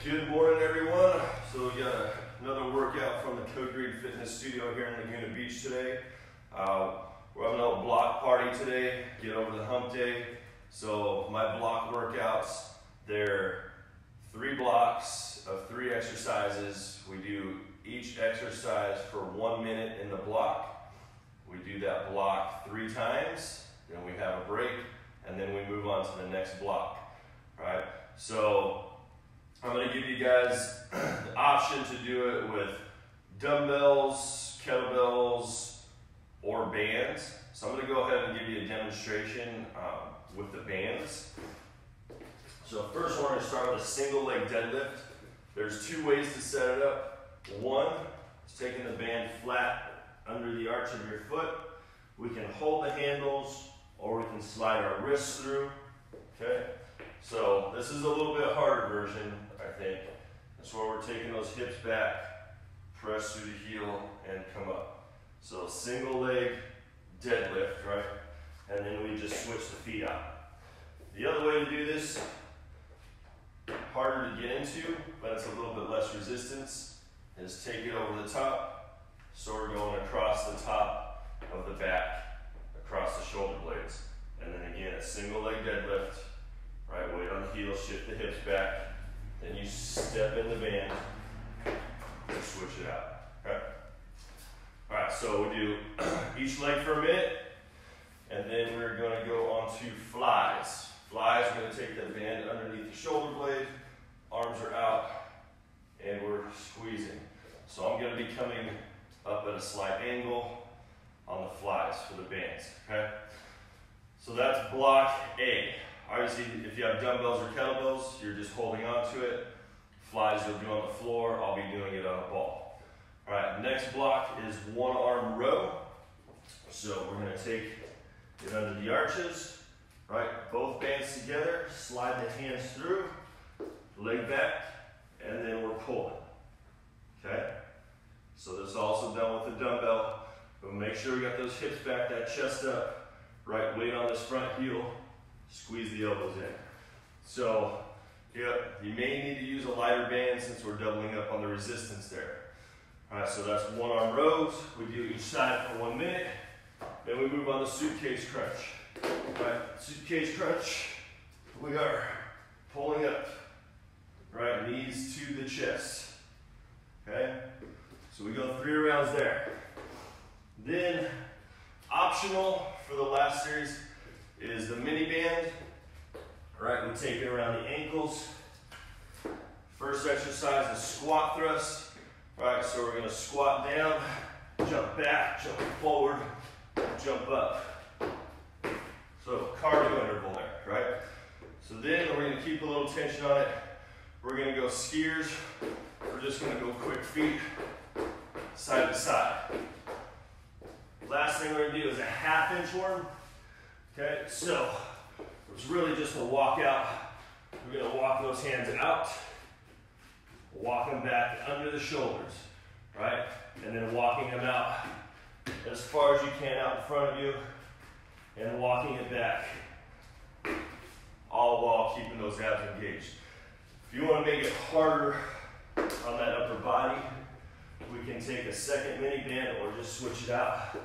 Good morning, everyone. So we got another workout from the Code Green Fitness Studio here in Laguna Beach today. We're having a block party today, get over the hump day. So my block workouts, they're 3 blocks of 3 exercises. We do each exercise for 1 minute in the block. We do that block 3 times, then we have a break, and then we move on to the next block, right? So I'm going to give you guys the option to do it with dumbbells, kettlebells, or bands. So I'm going to go ahead and give you a demonstration with the bands. So first we're going to start with a single leg deadlift. There's 2 ways to set it up. One is taking the band flat under the arch of your foot. We can hold the handles or we can slide our wrists through. Okay? So this is a little bit harder version, I think. That's where we're taking those hips back, press through the heel, and come up. So single leg deadlift, right? And then we just switch the feet out. The other way to do this, harder to get into, but it's a little bit less resistance, is take it over the top. So we're going across the top of the back, across the shoulder blades. And then again, a single leg deadlift. Right, weight on the heel, shift the hips back, then you step in the band and switch it out, okay? All right, so we do each leg for a minute, and then we're gonna go on to flies. Flies, we're gonna take the band underneath the shoulder blade, arms are out, and we're squeezing. So I'm gonna be coming up at a slight angle on the flies for the bands, okay? So that's block A. Obviously, if you have dumbbells or kettlebells, you're just holding on to it. Flies you'll do on the floor, I'll be doing it on a ball. All right, next block is 1 arm row. So we're gonna take it under the arches, right? Both bands together, slide the hands through, leg back, and then we're pulling, okay? So this is also done with the dumbbell, but make sure we got those hips back, that chest up, right weight on this front heel. Squeeze the elbows in. So, yeah, you may need to use a lighter band since we're doubling up on the resistance there. All right, so that's 1 arm rows. We do each side for 1 minute. Then we move on to suitcase crunch. All right, suitcase crunch. We are pulling up, right, knees to the chest. Okay, so we go 3 rounds there. Then, optional for the last series is the mini band. All right, we take it around the ankles. First exercise is squat thrust. All right, so we're gonna squat down, jump back, jump forward, jump up. So cardio interval there, right? So then we're gonna keep a little tension on it. We're gonna go skiers. We're just gonna go quick feet, side to side. Last thing we're gonna do is a 1/2 inch worm. Okay, so it's really just a walkout. We're gonna walk those hands out, walk them back under the shoulders, right? And then walking them out as far as you can out in front of you and walking it back, all while keeping those abs engaged. If you wanna make it harder on that upper body, we can take a second mini band or just switch it out.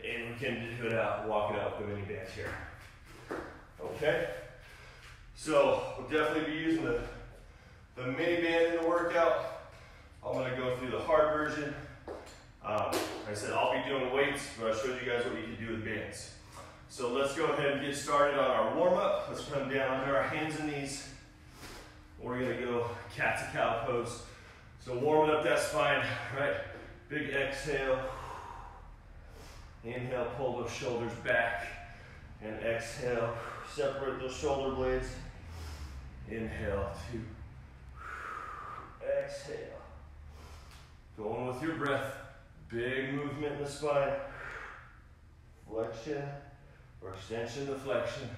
And we can do it out, walk it out with the mini bands here. Okay? So we'll definitely be using the mini band in the workout. I'm gonna go through the hard version. Like I said, I'll be doing weights, but I showed you guys what you can do with bands. So let's go ahead and get started on our warm up. Let's come down under our hands and knees. We're gonna go cat to cow pose. So warming up that spine, right? Big exhale. Inhale, pull those shoulders back, and exhale, separate those shoulder blades. Inhale, 2, exhale. Going with your breath, big movement in the spine. Flexion, or extension to flexion.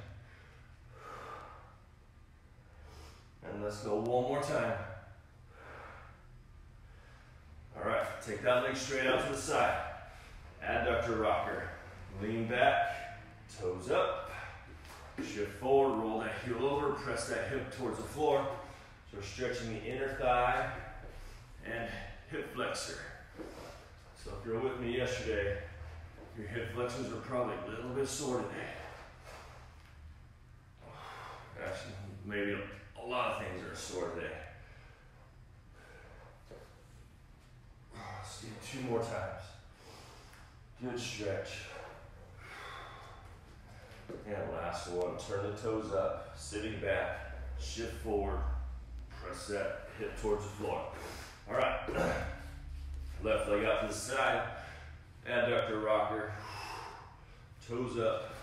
And let's go one more time. All right, take that leg straight out to the side. Adductor rocker. Lean back, toes up, shift forward, roll that heel over, press that hip towards the floor. So we're stretching the inner thigh and hip flexor. So if you're with me yesterday, your hip flexors were probably a little bit sore today. Actually, maybe a lot of things are sore today. Let's do 2 more times. Good stretch. And last one, turn the toes up, sitting back, shift forward, press that hip towards the floor. All right, left leg out to the side, adductor rocker, toes up,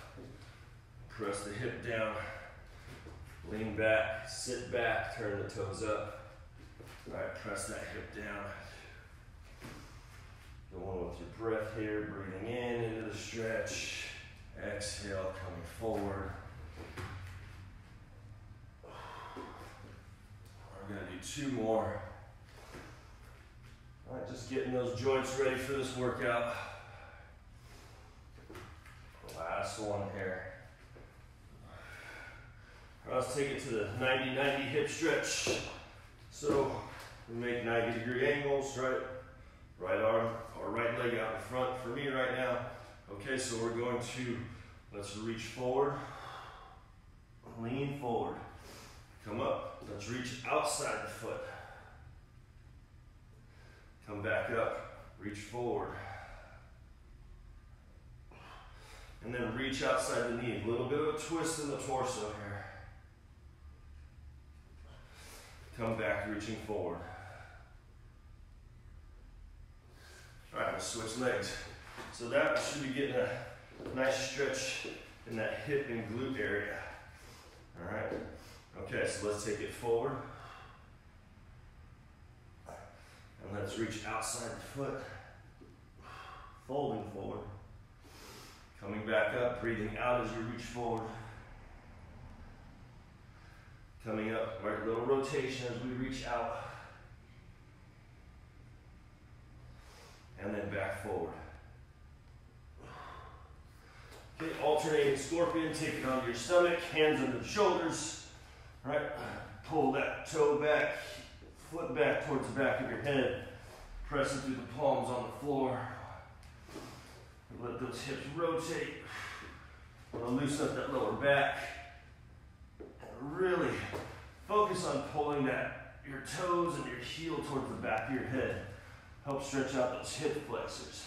press the hip down, lean back, sit back, turn the toes up. All right, press that hip down. Go on with your breath here, breathing in into the stretch. Exhale, coming forward. We're going to do 2 more. All right, just getting those joints ready for this workout. Last one here. All right, let's take it to the 90-90 hip stretch. So we make 90-degree angles, right? Right arm or right leg out in front for me right now. Okay, so we're going to, let's reach forward, lean forward, come up, let's reach outside the foot, come back up, reach forward, and then reach outside the knee, a little bit of a twist in the torso here, come back, reaching forward. All right, let's switch legs. So that should be getting a nice stretch in that hip and glute area. All right. Okay, so let's take it forward. And let's reach outside the foot. Folding forward. Coming back up, breathing out as you reach forward. Coming up, right, little rotation as we reach out. And then back forward. Okay, alternating scorpion, take it onto your stomach, hands under the shoulders, right? Pull that toe back, foot back towards the back of your head, pressing through the palms on the floor. Let those hips rotate. Want to loosen up that lower back. And really focus on pulling your toes and your heel towards the back of your head. Help stretch out those hip flexors.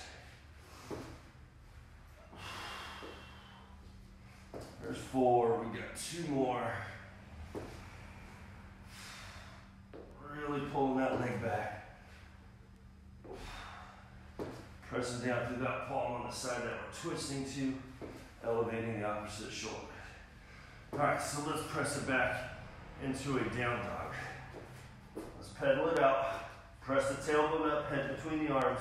There's 4, we got 2 more. Really pulling that leg back. Pressing down through that palm on the side that we're twisting to, elevating the opposite shoulder. All right, so let's press it back into a down dog. Let's pedal it out. Press the tailbone up, head between the arms.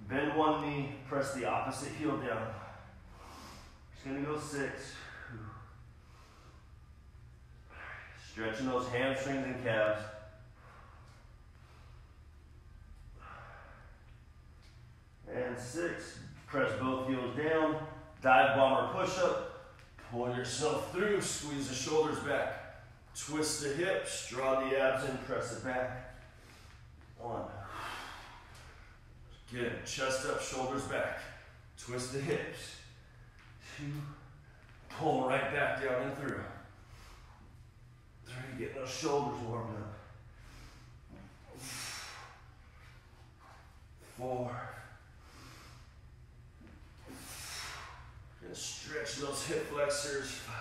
Bend one knee, press the opposite heel down. Just gonna go 6. Stretching those hamstrings and calves. And 6. Press both heels down. Dive bomber push-up. Pull yourself through. Squeeze the shoulders back. Twist the hips. Draw the abs in. Press it back. 1. Good. Chest up, shoulders back. Twist the hips. 2. Pull right back down and through. 3. Get those shoulders warmed up. 4. Gonna stretch those hip flexors. 5.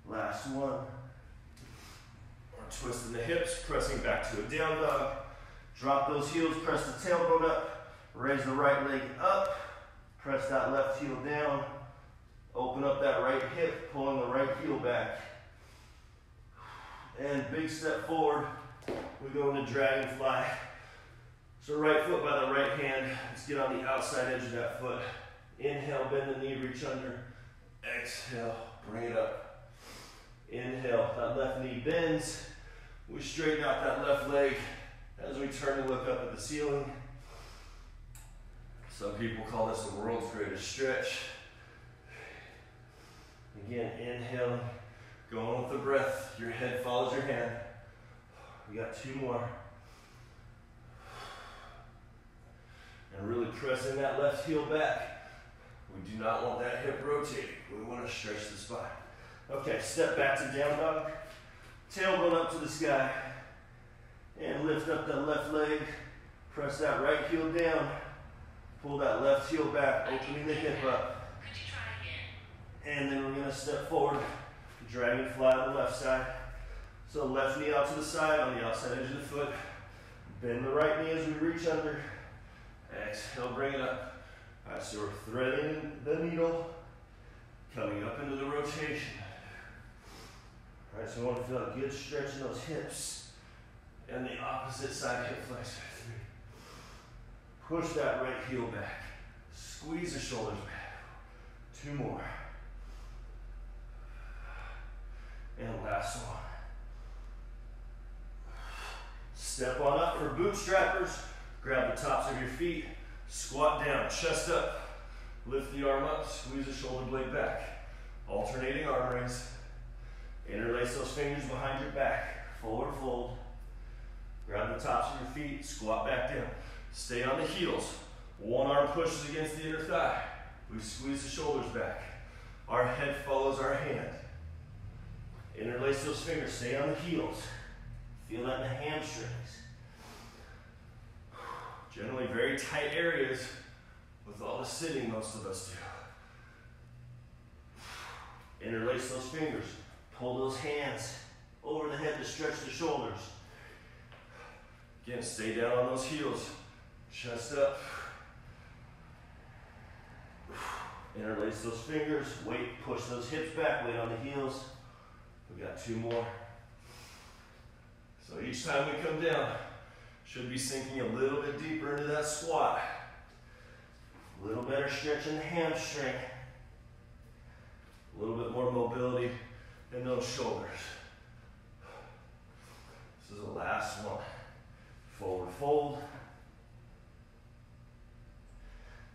Last one. We're twisting the hips, pressing back to a down dog. Drop those heels, press the tailbone up. Raise the right leg up. Press that left heel down. Open up that right hip, pulling the right heel back. And big step forward. We go into dragonfly. So right foot by the right hand. Let's get on the outside edge of that foot. Inhale, bend the knee, reach under. Exhale, bring it up. Inhale, that left knee bends. We straighten out that left leg as we turn to look up at the ceiling. Some people call this the world's greatest stretch. Again, inhaling, going with the breath. Your head follows your hand. We got 2 more. And really press in that left heel back. We do not want that hip rotating. We want to stretch the spine. Okay, step back to down dog. Tailbone up to the sky. And lift up that left leg. Press that right heel down. Pull that left heel back, opening the hip up. Could you try again? And then we're going to step forward, dragging flat on the left side. So left knee out to the side on the outside edge of the foot. Bend the right knee as we reach under. Exhale, bring it up. All right, so we're threading the needle, coming up into the rotation. All right, so we want to feel a good stretch in those hips. And the opposite side hip flexor. 3. Push that right heel back. Squeeze the shoulders back. 2 more. And last one. Step on up for bootstrappers. Grab the tops of your feet. Squat down, chest up. Lift the arm up, squeeze the shoulder blade back. Alternating arm raise. Interlace those fingers behind your back. Forward fold. Grab the tops of your feet, squat back down. Stay on the heels. One arm pushes against the inner thigh. We squeeze the shoulders back. Our head follows our hand. Interlace those fingers, stay on the heels. Feel that in the hamstrings. Generally very tight areas with all the sitting most of us do. Interlace those fingers. Pull those hands over the head to stretch the shoulders. Again, stay down on those heels. Chest up. Interlace those fingers. Weight, push those hips back. Weight on the heels. We got 2 more. So each time we come down, should be sinking a little bit deeper into that squat. A little better stretch in the hamstring. A little bit more mobility in those shoulders. This is the last one. Forward fold.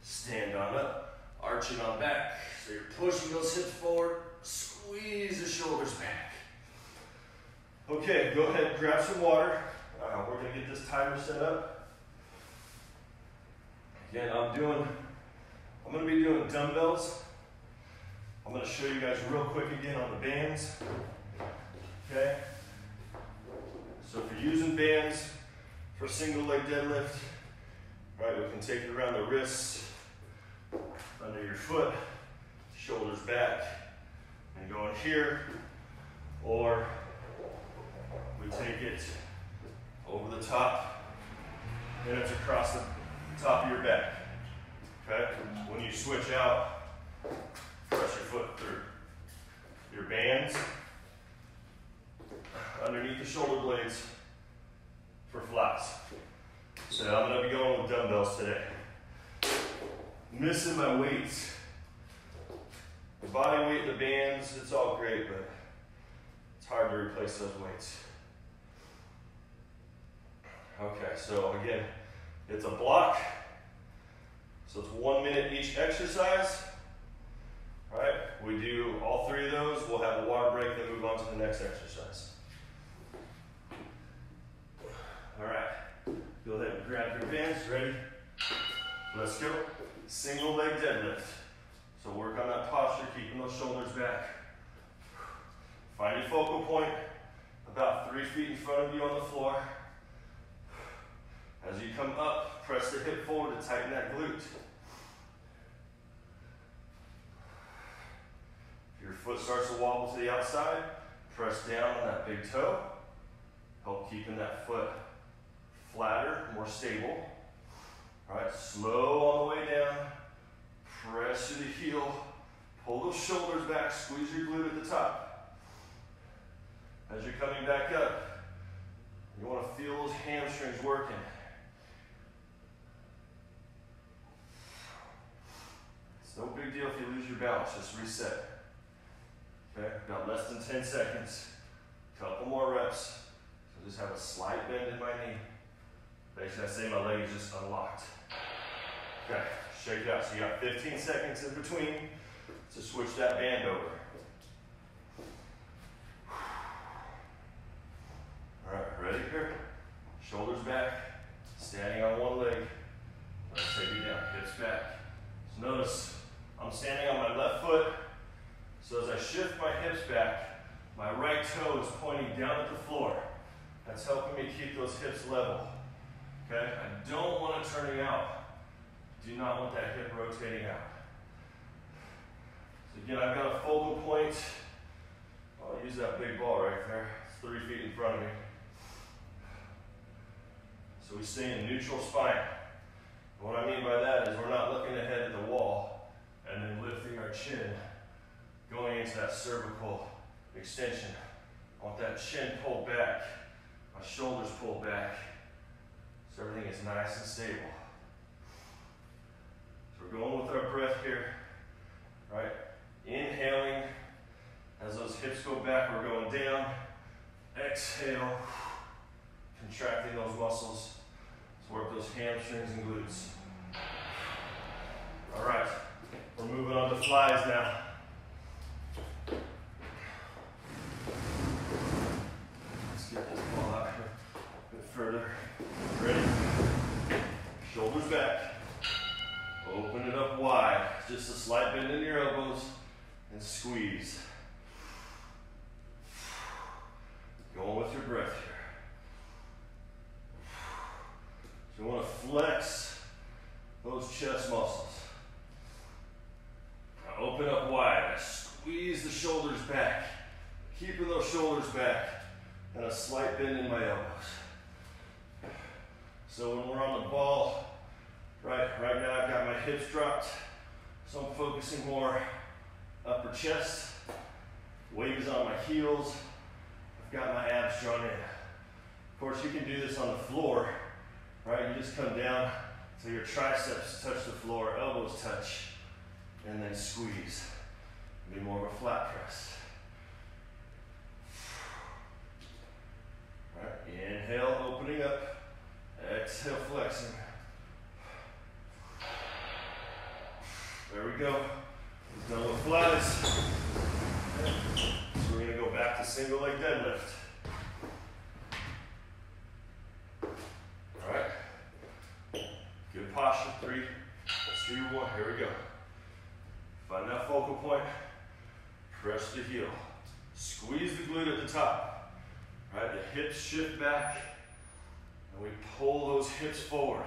Stand on up, arching on back. So you're pushing those hips forward, squeeze the shoulders back. Okay, go ahead and grab some water. We're gonna get this timer set up. Again, I'm gonna be doing dumbbells. I'm gonna show you guys real quick again on the bands. Okay? So if you're using bands for single leg deadlift, right, we can take it around the wrists, under your foot, shoulders back, and go in here, or we take it over the top, and it's across the top of your back. Okay? When you switch out, press your foot through. Your bands underneath the shoulder blades for flats. So I'm going to be going with dumbbells today. Missing my weights. The body weight, the bands, it's all great, but it's hard to replace those weights. Okay, so again, it's a block. So it's 1 minute each exercise. All right, we do all 3 of those. We'll have a water break, then move on to the next exercise. All right, go ahead and grab your bands. Ready? Let's go. Single leg deadlift. So work on that posture, keeping those shoulders back. Find your focal point about 3 feet in front of you on the floor. As you come up, press the hip forward to tighten that glute. If your foot starts to wobble to the outside, press down on that big toe. Help keeping that foot flatter, more stable. All right, slow all the way down. Press to the heel. Pull those shoulders back. Squeeze your glute at the top. As you're coming back up, you want to feel those hamstrings working. It's no big deal if you lose your balance. Just reset. Okay, got less than 10 seconds. Couple more reps. So just have a slight bend in my knee. Basically, I say my leg is just unlocked. Okay, shake it out. So you got 15 seconds in between to switch that band over. All right, ready? Ready here? Shoulders back, standing on one leg. Let's take it down, hips back. So notice, I'm standing on my left foot. So as I shift my hips back, my right toe is pointing down at the floor. That's helping me keep those hips level. Okay? I don't want it turning out. Do not want that hip rotating out. So again, I've got a focal point. I'll use that big ball right there. It's 3 feet in front of me. So we stay in neutral spine. And what I mean by that is we're not looking ahead at the wall and then lifting our chin, going into that cervical extension. I want that chin pulled back, my shoulders pulled back, so everything is nice and stable. So we're going with our breath here, right? Inhaling, as those hips go back, we're going down. Exhale, contracting those muscles. Let's work those hamstrings and glutes. All right, we're moving on to flies now. Let's get this ball out here a bit further. Ready? Shoulders back. Open it up wide. Just a slight bend in your elbows and squeeze. Going with your breath here. So you want to flex those chest muscles. Now open up wide. Squeeze the shoulders back. Keeping those shoulders back and a slight bend in my elbows. So when we're on the ball, right now I've got my hips dropped, so I'm focusing more upper chest. Weight is on my heels. I've got my abs drawn in. Of course, you can do this on the floor, right? You just come down so your triceps touch the floor, elbows touch, and then squeeze. Be more of a flat press. All right, inhale, opening up. Exhale, flexing. There we go. We're done with flies. Okay. So we're going to go back to single leg deadlift. All right. Good posture. 3, 2, 1. Here we go. Find that focal point. Press the heel. Squeeze the glute at the top. Right? The hips shift back. And we pull those hips forward.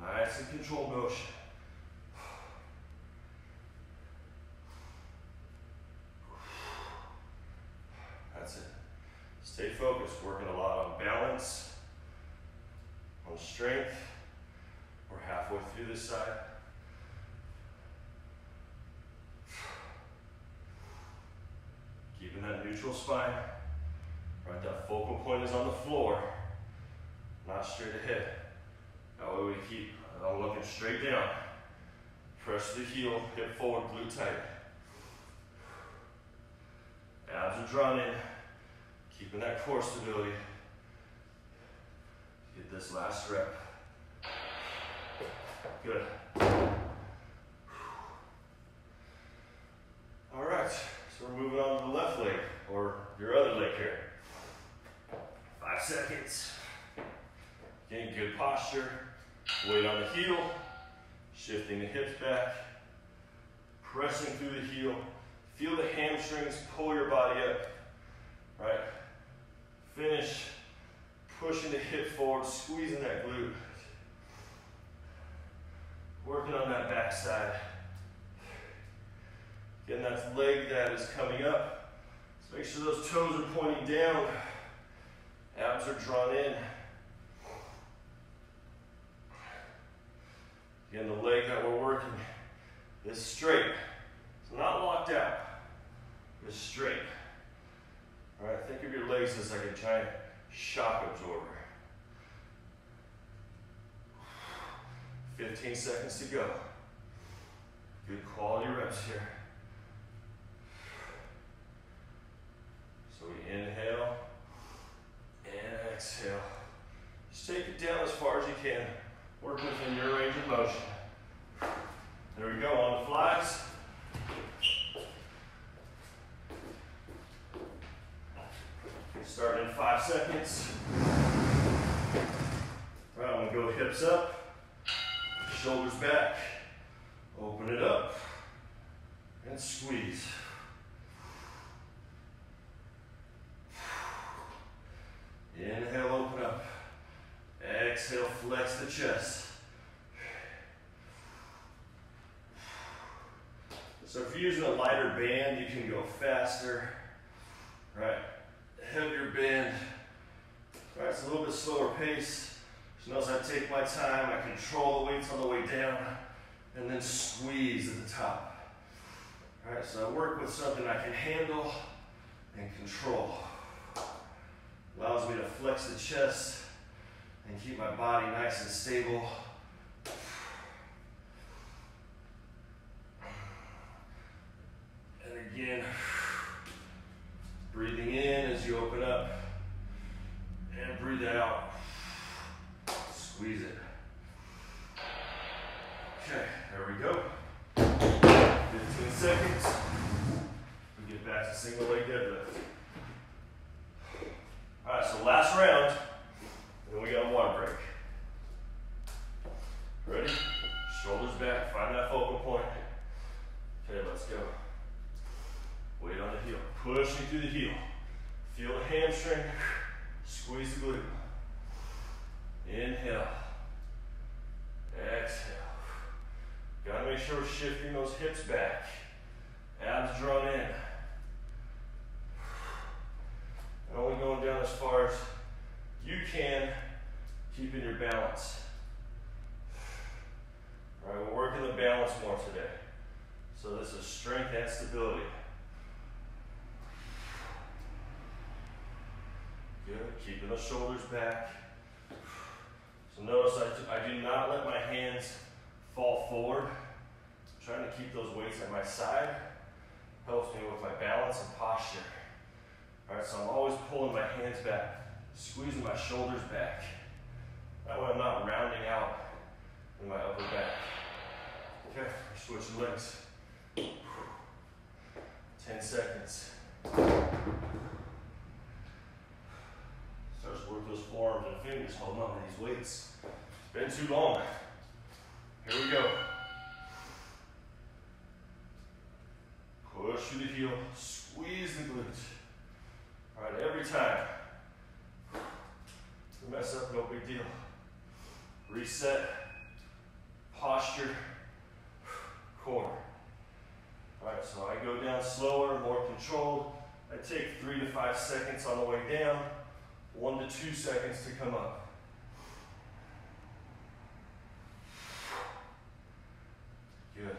Nice and controlled motion. That's it. Stay focused. Working a lot on balance, on strength. We're halfway through this side. Keeping that neutral spine. Right, that focal point is on the floor, not straight ahead. That way we keep looking straight down. Press the heel, hip forward, glute tight. Abs are drawn in, keeping that core stability. Get this last rep. Good. All right, so we're moving on to the left leg, or your other leg here. 5 seconds. Again, good posture. Weight on the heel. Shifting the hips back. Pressing through the heel. Feel the hamstrings pull your body up. Right? Finish. Pushing the hip forward. Squeezing that glute. Working on that back side. Again, that's the leg that is coming up. So make sure those toes are pointing down. Abs are drawn in. Again, the leg that we're working is straight. It's not locked out. It's straight. All right, think of your legs as like a giant shock absorber. 15 seconds to go. Good quality reps here. So we inhale and exhale. Just take it down as far as you can. Work within your range of motion. There we go, on the flies. Starting in 5 seconds. All right, I'm gonna go hips up, shoulders back, open it up, and squeeze. Inhale, open up. Exhale, flex the chest. So if you're using a lighter band, you can go faster, right? Heavier band, right? It's a little bit slower pace. Just notice I take my time, I control the weights on the way down, and then squeeze at the top. All right, so I work with something I can handle and control. Allows me to flex the chest and keep my body nice and stable. And again, breathing in as you open up and breathe out. Squeeze it. Okay, there we go. 15 seconds. We get back to single leg deadlift. All right, so last round, and then we got a water break. Ready? Shoulders back, find that focal point. Okay, let's go. Weight on the heel, pushing through the heel. Feel the hamstring, squeeze the glute. Inhale, exhale. Gotta make sure we're shifting those hips back. Abs drawn in. And only going down as far as you can, keeping your balance. All right, we're working the balance more today. So this is strength and stability. Good, keeping the shoulders back. So notice I do not let my hands fall forward. I'm trying to keep those weights at my side. Helps me with my balance and posture. All right, so I'm always pulling my hands back, squeezing my shoulders back. That way I'm not rounding out in my upper back. Okay, we're switching legs. 10 seconds. Start to work those forearms and fingers holding on to these weights. It's been too long. Here we go. Push through the heel, squeeze the glutes. All right, every time. We mess up, no big deal. Reset, posture, core. All right, so I go down slower, more controlled. I take 3 to 5 seconds on the way down, 1 to 2 seconds to come up. Good.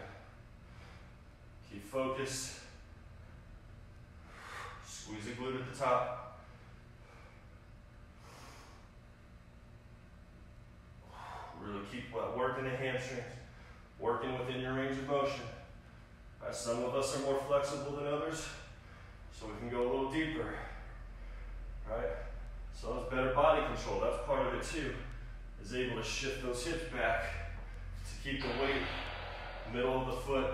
Keep focused. Squeeze the glute at the top. Really keep working the hamstrings, working within your range of motion. Some of us are more flexible than others, so we can go a little deeper. Right? So it's better body control. That's part of it too, is able to shift those hips back to keep the weight middle of the foot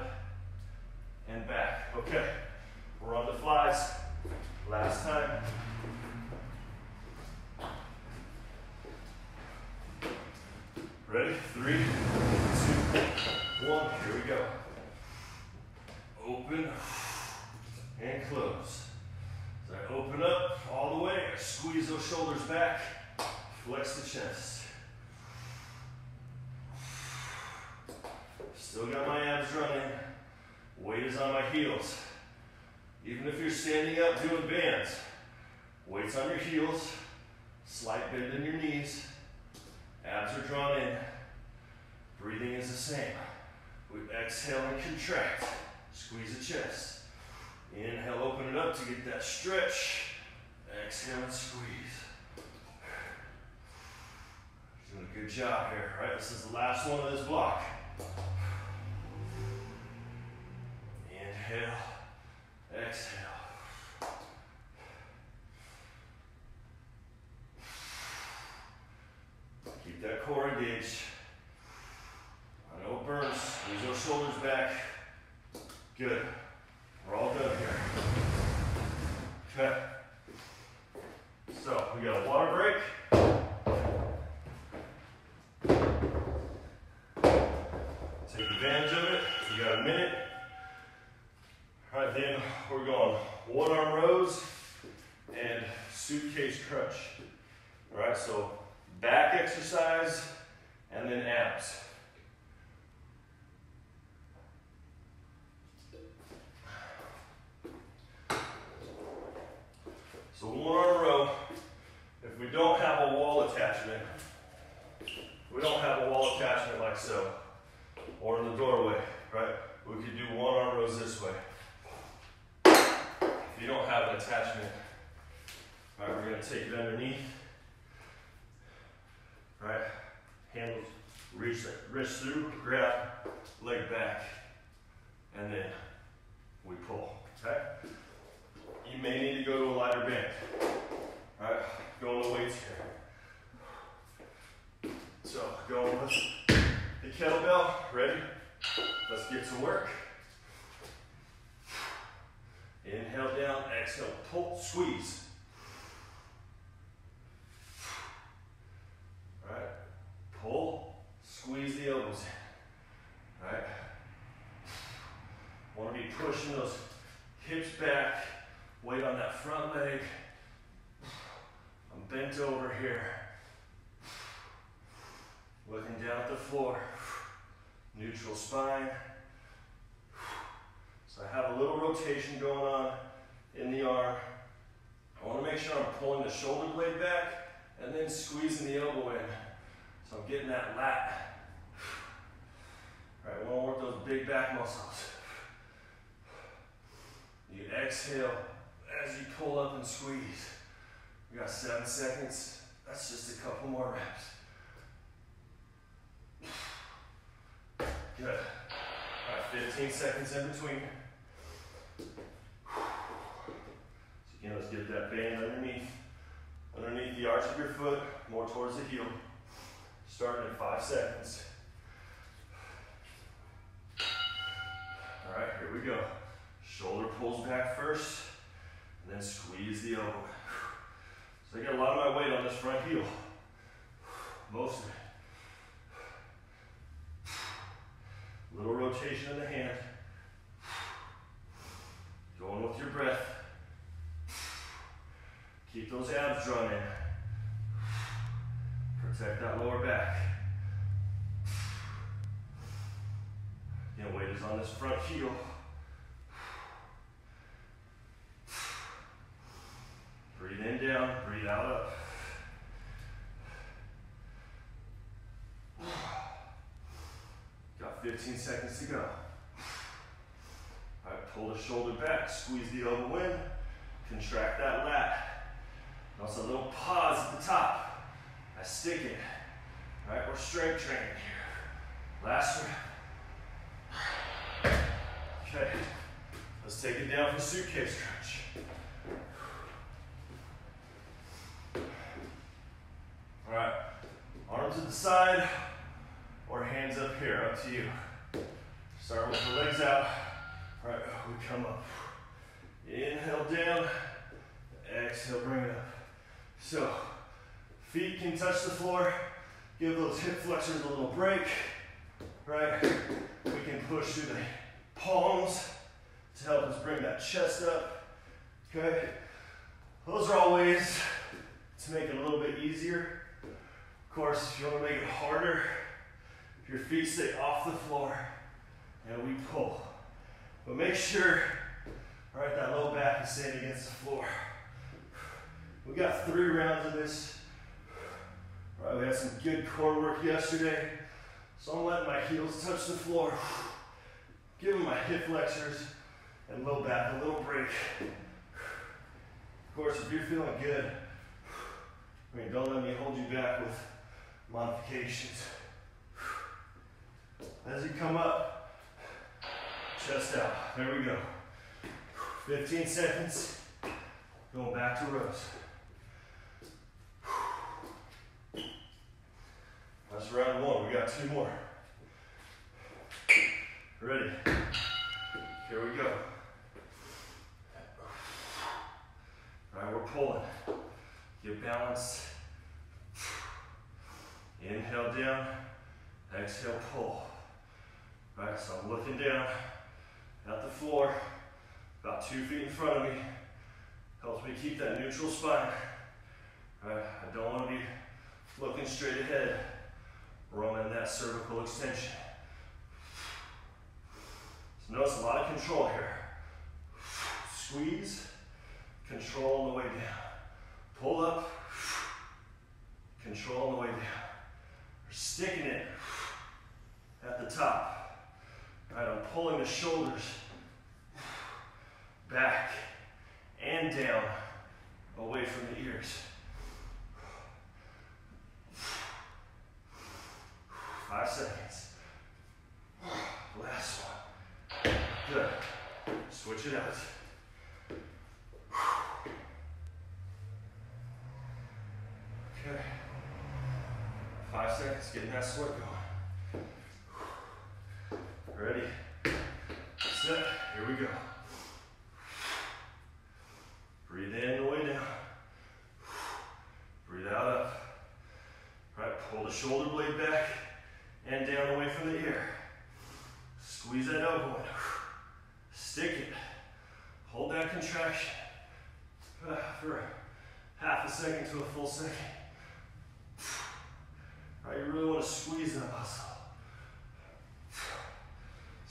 and back. Okay, we're on the flies. Last time. Ready? 3, 2, 1. Here we go. Open and close. As I open up all the way, I squeeze those shoulders back, flex the chest. Still got my abs running. Weight is on my heels. Even if you're standing up doing bands, weights on your heels, slight bend in your knees, abs are drawn in. Breathing is the same. We exhale and contract. Squeeze the chest. Inhale, open it up to get that stretch. Exhale and squeeze. Doing a good job here, right? This is the last one of this block. Inhale, exhale. Keep that core engaged. No burns. Squeeze those shoulders back. Good. We're all done here. Okay. Take advantage of it. You got a minute. All right, then we're going one arm rows and suitcase crunch. All right, so back exercise and then abs. So one arm row. If we don't have a wall attachment, like so, or in the doorway, right? We could do one arm rows this way. If you don't have an attachment, all right, we're gonna take it underneath, right? Handles, reach that wrist through, grab, leg back, and then we pull, okay? You may need to go to a lighter band, all right? Going to weights here. So going with the kettlebell, ready? Let's get to work. Inhale down, exhale, pull, squeeze. All right, pull, squeeze the elbows in. All right. Want to be pushing those hips back, weight on that front leg. I'm bent over here. Looking down at the floor. Neutral spine. So I have a little rotation going on in the arm. I want to make sure I'm pulling the shoulder blade back and then squeezing the elbow in. So I'm getting that lat. All right, we want to work those big back muscles. You exhale as you pull up and squeeze. We got 7 seconds. That's just a couple more reps. Good. All right, 15 seconds in between. So again, let's get that band underneath the arch of your foot, more towards the heel. Starting in 5 seconds. All right, here we go. Shoulder pulls back first, and then squeeze the elbow. So I got a lot of my weight on this front heel. Most of it. Little rotation in the hand. Going with your breath. Keep those abs drawn in. Protect that lower back. Again, weight is on this front heel. Breathe in, down, breathe out, up. Got 15 seconds to go. All right, pull the shoulder back, squeeze the elbow in, contract that lat. Also a little pause at the top. I stick it. All right, we're strength training here. Last rep. Okay, let's take it down for suitcase crunch. All right, arms to the side or hands up here, up to you. Start with the legs out. All right, we come up. Inhale down, exhale, bring it up. So, feet can touch the floor. Give those hip flexors a little break, right? We can push through the palms to help us bring that chest up, okay? Those are all ways to make it a little bit easier. Of course, if you want to make it harder, your feet stay off the floor and we pull. But make sure, all right, that low back is staying against the floor. We got 3 rounds of this. All right, we had some good core work yesterday. So I'm letting my heels touch the floor. Giving my hip flexors and low back a little break. Of course, if you're feeling good, don't let me hold you back with modifications. As you come up, chest out. There we go. 15 seconds. Going back to rows. That's round 1. We got 2 more. Ready? Here we go. All right, we're pulling. Get balanced. Inhale down. Exhale, pull. All right, so I'm looking down at the floor, about 2 feet in front of me. Helps me keep that neutral spine. All right, I don't want to be looking straight ahead or I'm in that cervical extension. So notice a lot of control here. Squeeze, control on the way down. Pull up, control on the way down. We're sticking it at the top. All right, I'm pulling the shoulders back and down away from the ears. 5 seconds. Last one. Good. Switch it out. Okay. 5 seconds, getting that sweat going. Ready, set, here we go. Breathe in the way down. Breathe out up. All right, pull the shoulder blade back and down away from the ear. Squeeze that elbow in. Stick it. Hold that contraction for half a second to a full second. All right, you really want to squeeze that muscle.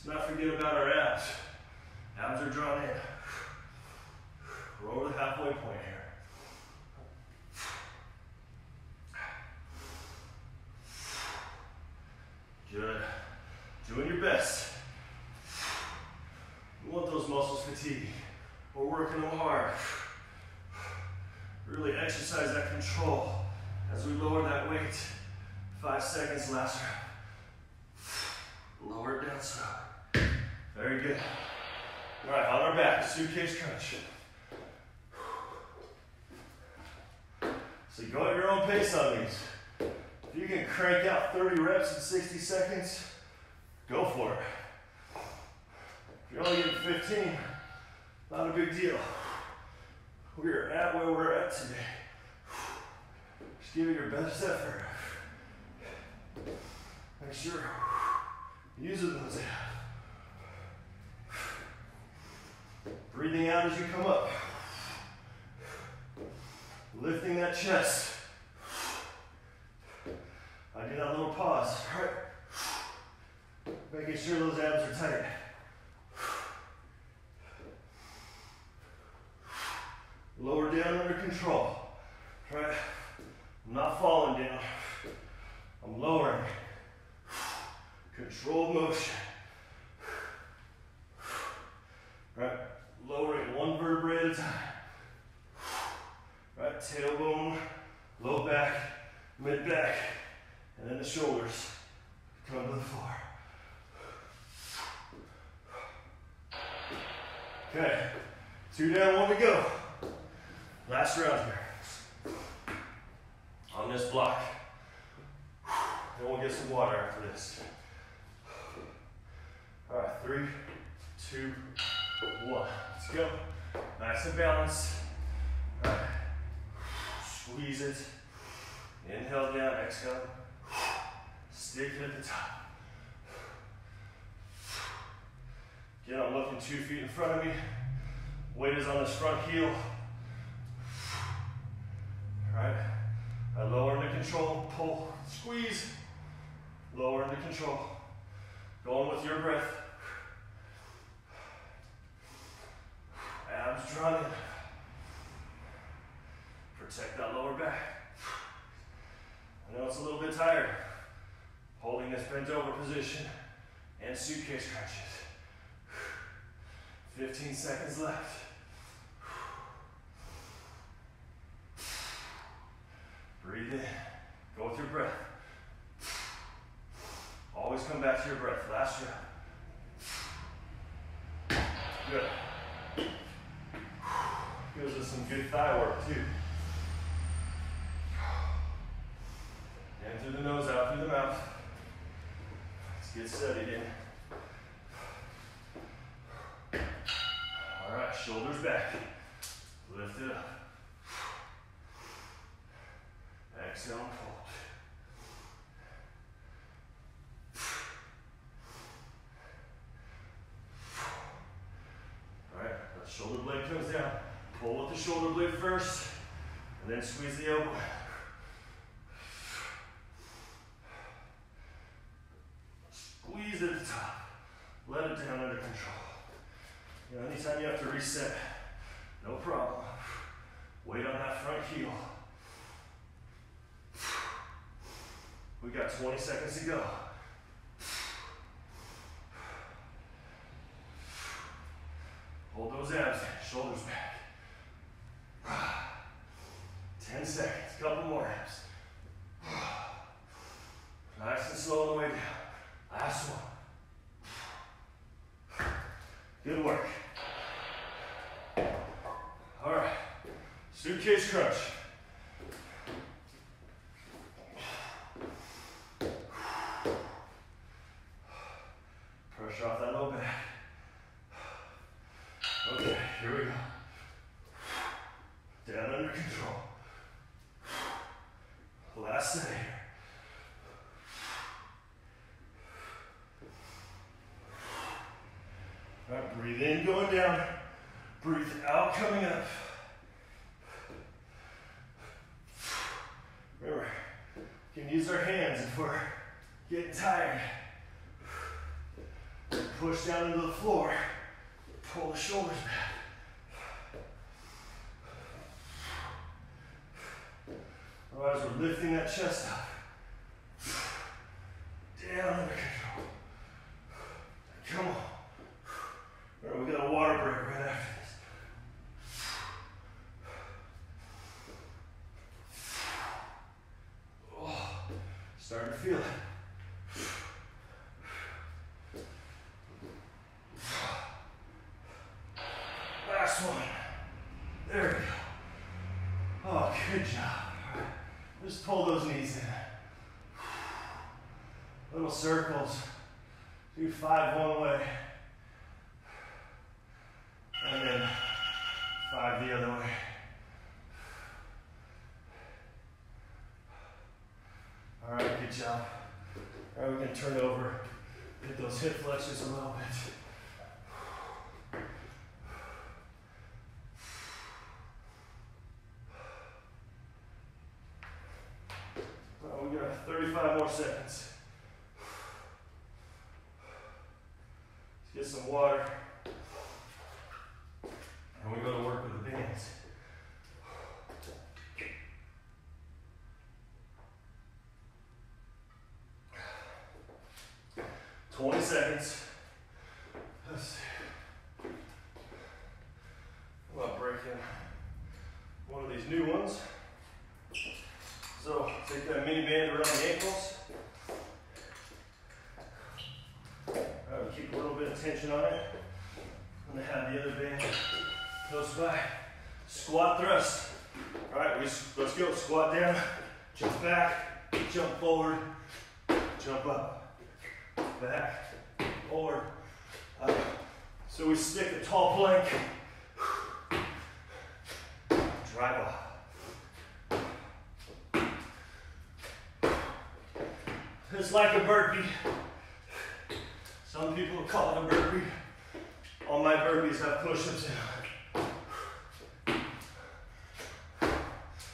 Let's not forget about our abs. Abs are drawn in. We're over the halfway point here. Good. Doing your best. We want those muscles fatigued. We're working them hard. Really exercise that control as we lower that weight. 5 seconds, last round. Lower it down slow. Very good. All right, on our back, suitcase crunch. So you go at your own pace on these. If you can crank out 30 reps in 60 seconds, go for it. If you're only getting 15, not a big deal. We're at where we're at today. Just give it your best effort. Make sure you're using those abs. Breathing out as you come up. Lifting that chest. I do that little pause, right? Making sure those abs are tight. Lower down under control, right? I'm not falling down. I'm lowering. Controlled motion. Right? Lowering one vertebrae at a time. Right? Tailbone, low back, mid back, and then the shoulders come to the floor. Okay, 2 down, 1 to go. Last round here. On this block. Then we'll get some water after this. All right, 3, 2, 1. Let's go. Nice and balanced. All right. Squeeze it. Inhale down, exhale. Stick it at the top. Again, I'm looking 2 feet in front of me. Weight is on this front heel. All right. I lower into control, pull, squeeze. Lower into control. Going with your breath. Abs drawn in. Protect that lower back. I know it's a little bit tired. Holding this bent over position and suitcase crunches. 15 seconds left. Breathe in. Go with your breath. Always come back to your breath. Last round. Good. Gives us some good thigh work too. In through the nose, out through the mouth. Let's get steadied in. All right, shoulders back. Lift it up. Exhale and hold. Shoulder blade comes down. Pull with the shoulder blade first, and then squeeze the elbow. Squeeze at the top. Let it down under control. You know, anytime you have to reset, no problem. Weight on that front heel. We got 20 seconds to go. Hold those abs in, shoulders back. 10 seconds, couple more abs. Nice and slow on the way down. Last one. Good work. All right, suitcase crunch. Pressure off that low back. Okay, here we go. Down under control. Last set here. All right, breathe in, going down. Breathe out, coming up. Remember, you can use our hands if we're getting tired. Push down into the floor. Pull the shoulders back. Otherwise, we're lifting that chest up. Down under control. Come on. All right, we got a water break right after this. Oh, starting to feel it. Last one. There we go. Oh, good job. All right. Just pull those knees in. Little circles. Do 5 one way. And then 5 the other way. All right, good job. All right, we can turn over, get those hip flexors a little bit. We got 35 more seconds. Let's get some water. And we go to work with the bands. "20 seconds. Let's see. I'm about breaking one of these new ones. So take that mini band around the ankles. Keep a little bit of tension on it. I'm gonna have the other band close by. Squat thrust. All right, let's go. Squat down, jump back, jump forward, jump up, back, forward, up. So we stick a tall plank, drive off. It's like a burpee. Some people call it a burpee. All my burpees have push-ups in them.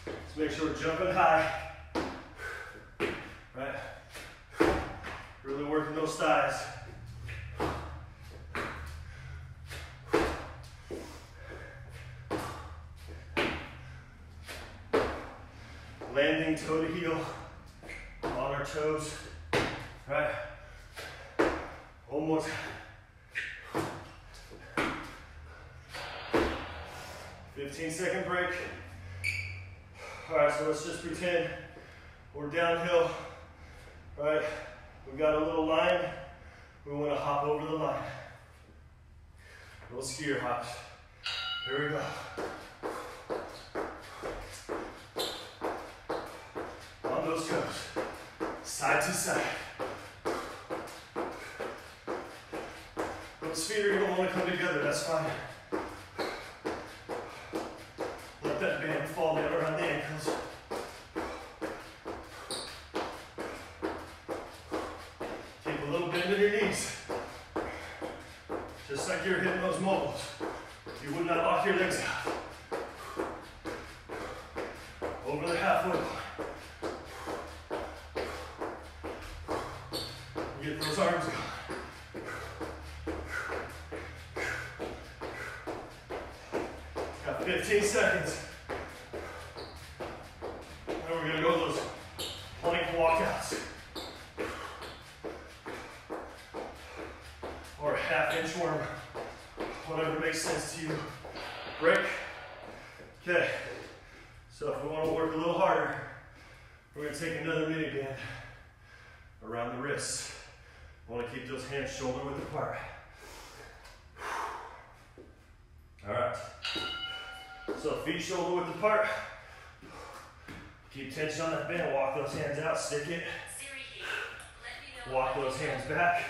Let's make sure we're jumping high. Right? Really working those thighs. Landing toe to heel on our toes. Right? One more time. 15-second break. All right, so let's just pretend we're downhill. All right, we've got a little line. We want to hop over the line. Little skier hops. Here we go. On those toes, side to side. Those feet are going to want to come together, that's fine. Let that band fall down around the ankles. Keep a little bend in your knees. Just like you're hitting those mobiles. You would not lock your legs out. Over the halfway line. Get those arms going. Got 15 seconds. Then we're gonna go those plank walkouts. Or a half-inch worm. Whatever makes sense to you. Break. Okay. So if we want to work a little harder, we're going to take another mini band around the wrists. I want to keep those hands shoulder width apart. All right. So feet shoulder width apart. Keep tension on that band. Walk those hands out. Stick it. Walk those hands back.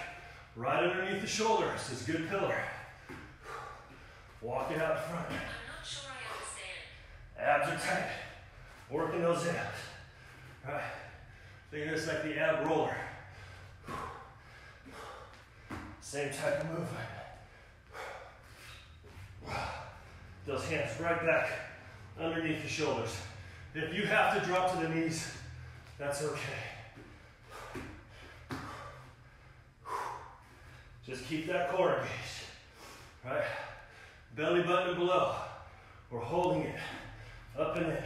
Right underneath the shoulders. This is good pillar. Walk it out in front. I'm not sure I understand. Abs are tight. Working those abs. All right. Think of this like the ab roller. Same type of movement. Those hands right back underneath the shoulders. If you have to drop to the knees, that's okay. Just keep that core engaged. Right? Belly button below. We're holding it up and in.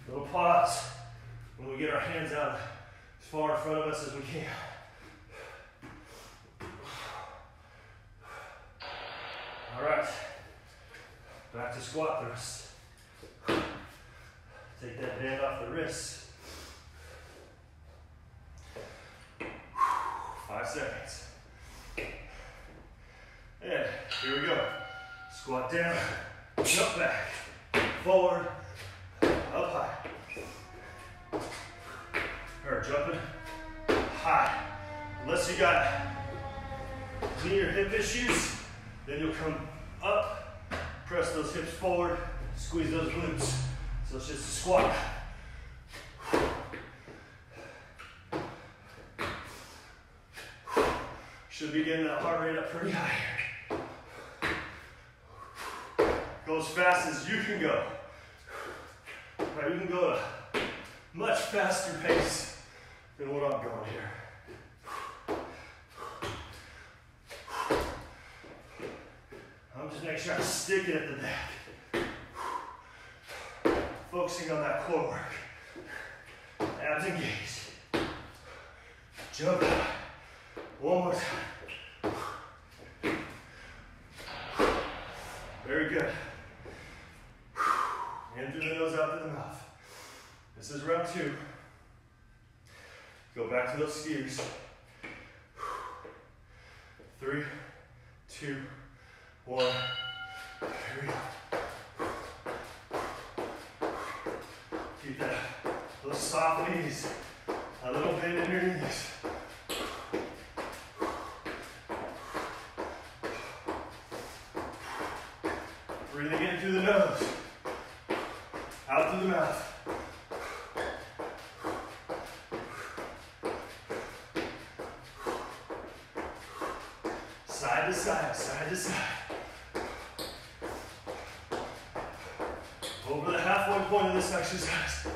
Little pause when we get our hands out as far in front of us as we can. All right, back to squat thrust. Take that band off the wrists. 5 seconds. And here we go. Squat down, jump back, forward, up high. Or jumping high. Unless you got knee or hip issues, then you'll come up, press those hips forward, squeeze those glutes. So it's just a squat. Should be getting that heart rate up pretty high here. Go as fast as you can go. Right, you can go at a much faster pace than what I'm going here. I'm just making sure I stick it at the back. Focusing on that core work. Abs engaged. Jump high. One more time. Very good. In through the nose, out through the mouth. This is round 2. Go back to those skiers. 3, 2, 1. Here we go. Keep those soft knees. A little bend in your knees. Breathing in through the nose. Out through the mouth. Side to side, side to side. Over the halfway point of this exercise.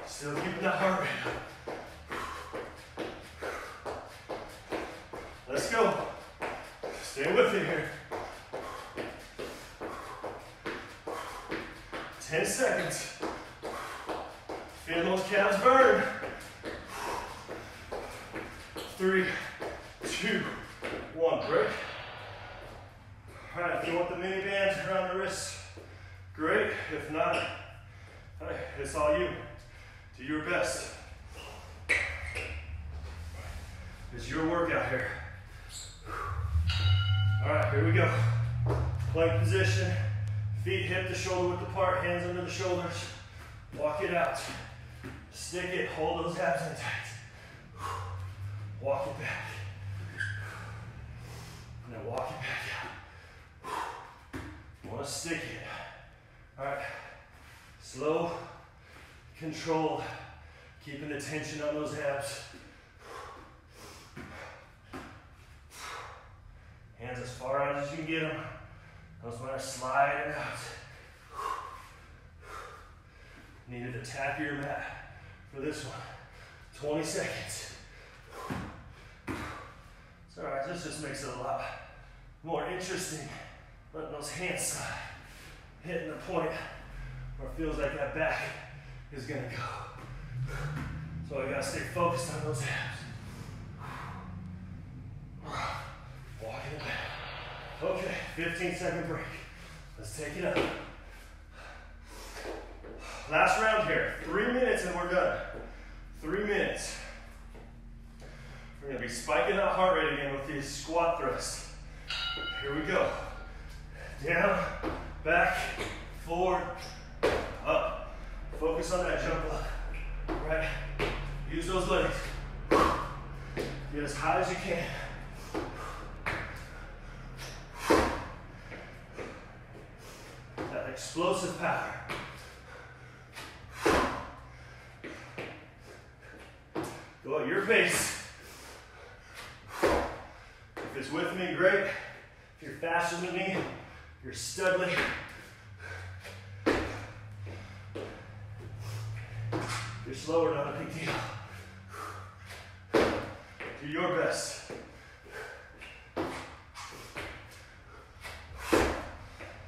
Still keeping that heart rate up. Let's go. Stay with it here. 10 seconds. Feel those calves burn. 3, 2, 1. Break. All right, if you want the mini bands around the wrists, great. If not, hey, it's all you. Do your best. It's your workout here. All right, here we go. Plank position. Feet hip to shoulder width apart, hands under the shoulders. Walk it out. Stick it, hold those abs in tight. Walk it back. And then walk it back out. You want to stick it. All right. Slow, controlled, keeping the tension on those abs. Hands as far out as you can get them. Those when are sliding out. Needed to tap your mat for this one. 20 seconds. It's alright, this just makes it a lot more interesting. Letting those hands slide. Hitting the point where it feels like that back is gonna go. So I gotta stay focused on those abs. Walking it back. Okay, 15-second break. Let's take it up. Last round here. 3 minutes and we're done. 3 minutes. We're gonna be spiking that heart rate again with these squat thrusts. Here we go. Down, back, forward, up. Focus on that jump up. Right. Use those legs. Get as high as you can. That explosive power. Go at your pace. If it's with me, great. If you're faster than me, you're studly. If you're slower, not a big deal. Do your best.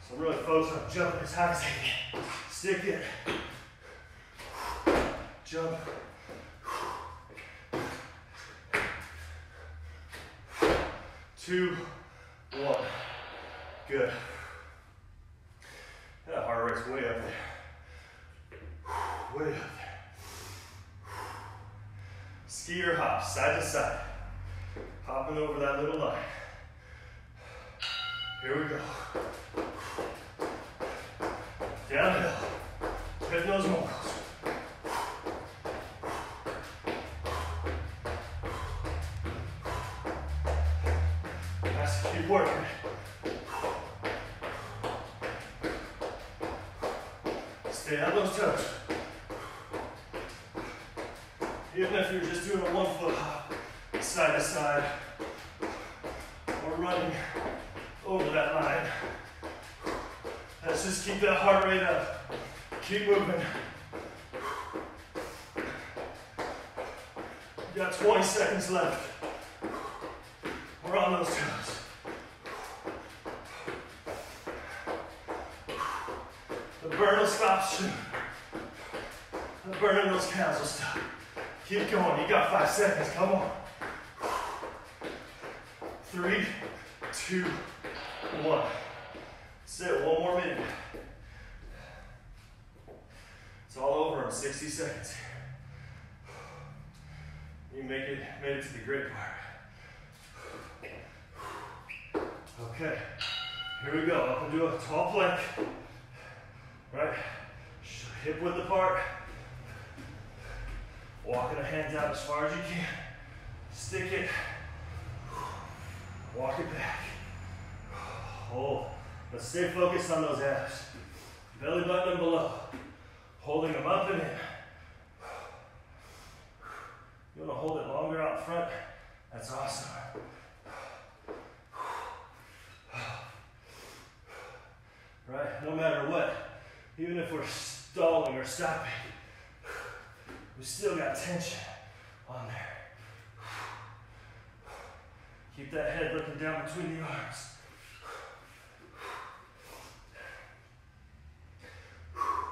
So really focus on jumping as high as you can. Stick it. Jump. 2, 1. Good. That heart rate's way up there. Way up there. Ski or hop, side to side. Hopping over that little line. Here we go. Downhill. Hit those moguls. Keep working. Stay on those toes. Even if you're just doing a 1 foot hop, side to side, or running over that line. Let's just keep that heart rate up. Keep moving. You got 20 seconds left. We're on those toes. The burn will stop soon. The burning those calves will stop. Keep going. You got 5 seconds. Come on. 3, 2, 1. Sit. 1 more minute. It's all over in 60 seconds. You made it to the great part. Okay, here we go. Up and do a tall plank. Right, hip width apart. Walking the hands out as far as you can. Stick it. Walk it back. Hold. Let's stay focused on those abs. Belly button and below. Holding them up and in. You want to hold it longer out front? That's awesome. Right? No matter what, even if we're stalling or stopping, we still got tension on there. Keep that head looking down between the arms.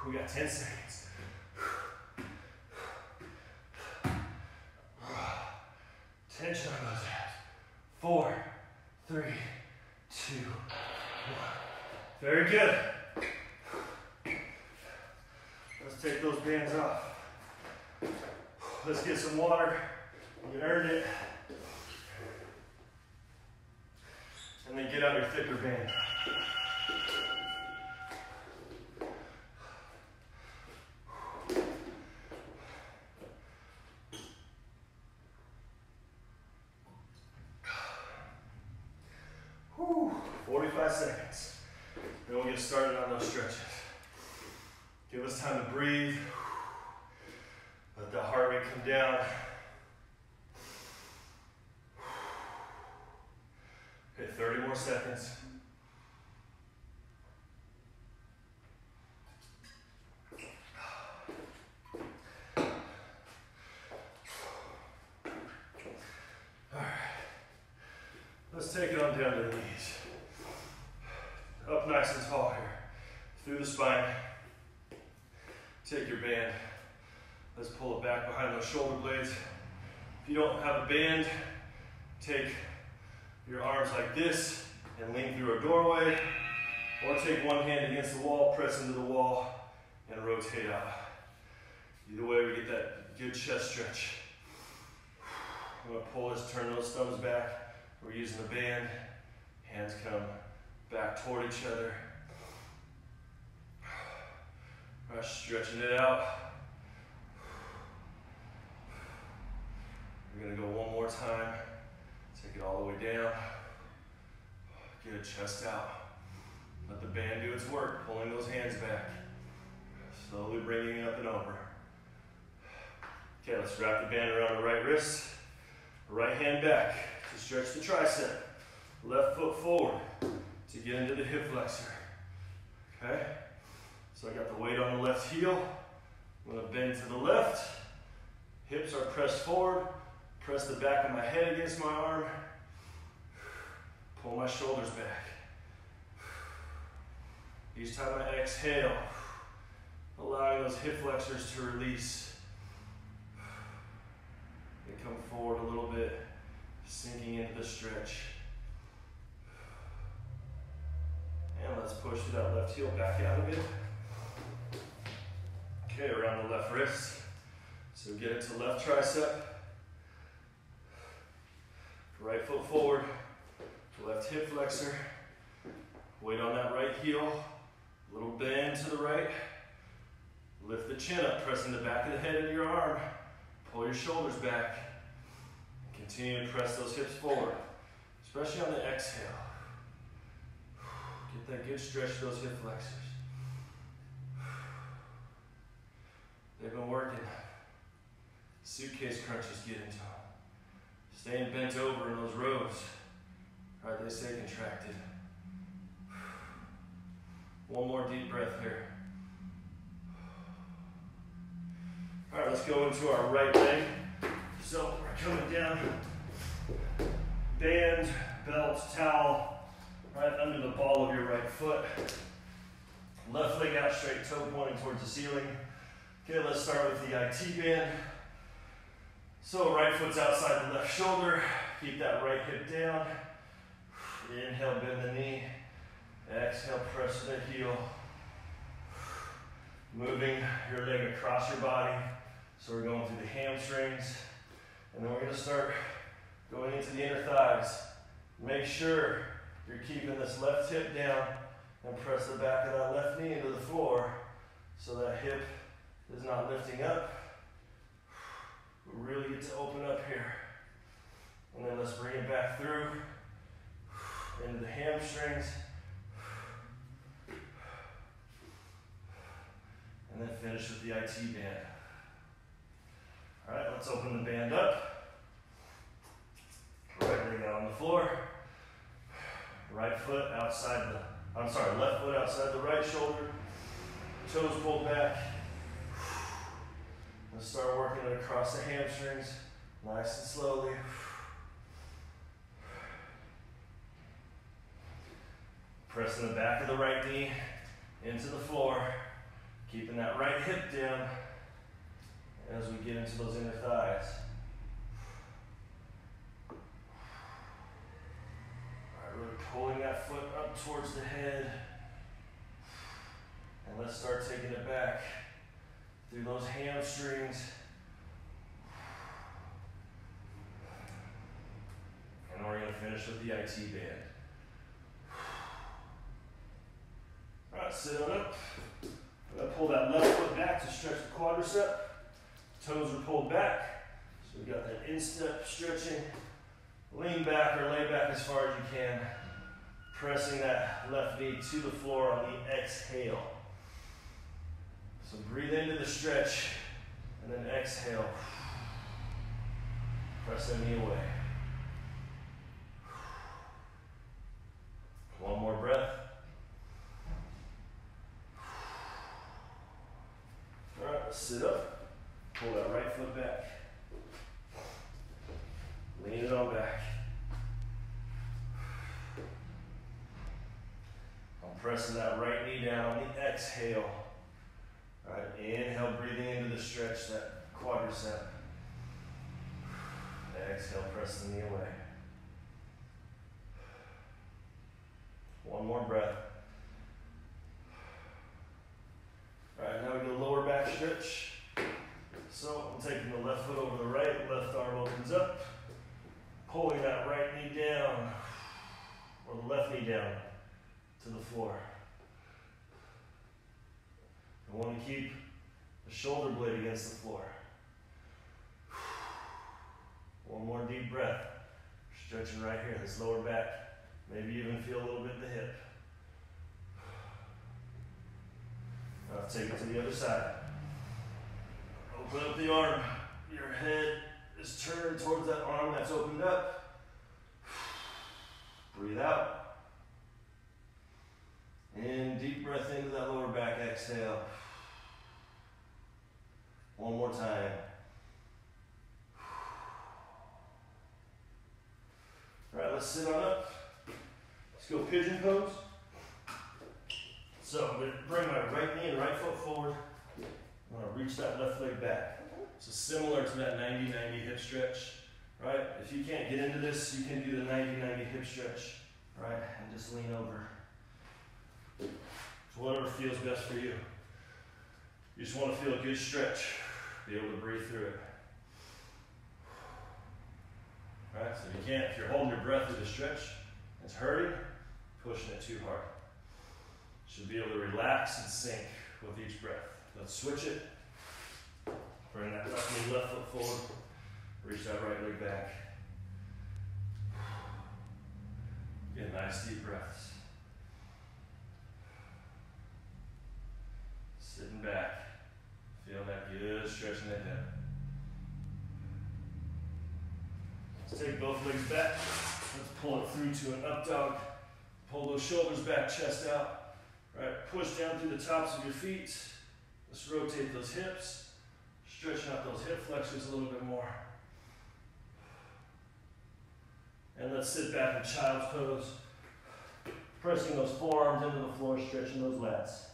We got 10 seconds. Tension on those abs. 4, 3, 2, 1. Very good. Let's take those bands off. Let's get some water. You earned it. And then get out your thicker band. Whew, 45 seconds. Then we'll get started on those stretches. Give us time to breathe. Let the heart rate come down. Okay, 30 more seconds. All right. Let's take it on down to the knees. Up nice and tall here. Through the spine. Take your band. Let's pull it back behind those shoulder blades. If you don't have a band, take your arms like this and lean through a doorway, or take one hand against the wall, press into the wall, and rotate out. Either way, we get that good chest stretch. I'm gonna pull this, turn those thumbs back. We're using the band. Hands come back toward each other. All right, stretching it out. We're gonna go one more time. Take it all the way down. Good, chest out. Let the band do its work, pulling those hands back. Slowly bringing it up and over. Okay, let's wrap the band around the right wrist. Right hand back to stretch the tricep. Left foot forward to get into the hip flexor. Okay? So I got the weight on the left heel. I'm gonna bend to the left. Hips are pressed forward. Press the back of my head against my arm. Pull my shoulders back. Each time I exhale, allowing those hip flexors to release. They come forward a little bit, sinking into the stretch. And let's push that left heel back out a bit. Okay, around the left wrist. So get it to left tricep. Right foot forward, left hip flexor. Weight on that right heel. Little bend to the right. Lift the chin up, pressing the back of the head into your arm. Pull your shoulders back. Continue to press those hips forward, especially on the exhale. Get that good stretch of those hip flexors. They've been working. Suitcase crunches get into them. Staying bent over in those rows. All right, they stay contracted. One more deep breath here. All right, let's go into our right leg. So we're coming down, band, belt, towel, right under the ball of your right foot. Left leg out straight, toe pointing towards the ceiling. Okay, let's start with the IT band. So right foot's outside the left shoulder. Keep that right hip down. Inhale, bend the knee. Exhale, press the heel. Moving your leg across your body. So we're going through the hamstrings. And then we're going to start going into the inner thighs. Make sure you're keeping this left hip down and press the back of that left knee into the floor so that hip is not lifting up. We really get to open up here. And then let's bring it back through into the hamstrings. And then finish with the IT band. All right, let's open the band up. Right leg out on the floor. Right foot outside the, left foot outside the right shoulder. Toes pulled back. Let's start working it across the hamstrings, nice and slowly. Pressing the back of the right knee into the floor, keeping that right hip down as we get into those inner thighs. All right, really pulling that foot up towards the head. And let's start taking it back through those hamstrings. And we're going to finish with the IT band. All right, sit on up. I'm going to pull that left foot back to stretch the quadricep. Toes are pulled back. So we got that instep stretching. Lean back or lay back as far as you can. Pressing that left knee to the floor on the exhale. So breathe into the stretch and then exhale. Press the knee away. foot back. Lean it on back. I'm pressing that right knee down on the exhale. All right, inhale, breathing into the stretch, that quadricep. Exhale, press the knee away. One more breath. All right, now we do a lower back stretch. So I'm taking the left foot over the right, left arm opens up, pulling that right knee down, or the left knee down to the floor. I want to keep the shoulder blade against the floor. One more deep breath. Stretching right here, this lower back. Maybe even feel a little bit in the hip. Now take it to the other side. Open up the arm. Your head is turned towards that arm that's opened up. Breathe out. In, deep breath into that lower back, exhale. One more time. All right, let's sit on up. Let's go pigeon pose. So I'm going to bring my right knee and right foot forward. I'm going to reach that left leg back. So similar to that 90-90 hip stretch, right? If you can't get into this, you can do the 90-90 hip stretch, right? And just lean over. So whatever feels best for you. You just want to feel a good stretch. Be able to breathe through it. All right, so if you can't, if you're holding your breath through the stretch, it's hurting, pushing it too hard. Should be able to relax and sink with each breath. Let's switch it. Bring that left knee, left foot forward. Reach that right leg back. Get nice deep breaths. Sitting back. Feel that good stretch in the hip. Let's take both legs back. Let's pull it through to an up dog. Pull those shoulders back, chest out. Right, push down through the tops of your feet. Let's rotate those hips. Stretching out those hip flexors a little bit more. And let's sit back in child's pose. Pressing those forearms into the floor, stretching those lats.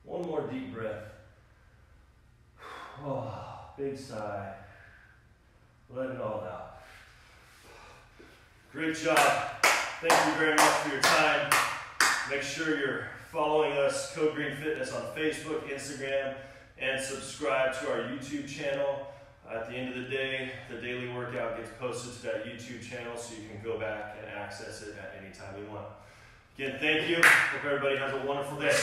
One more deep breath. Oh, big sigh. Let it all out. Great job. Thank you very much for your time. Make sure you're following us, Code Green Fitness, on Facebook, Instagram, and subscribe to our YouTube channel. At the end of the day, the daily workout gets posted to that YouTube channel, so you can go back and access it at any time you want. Again, thank you. Hope everybody has a wonderful day.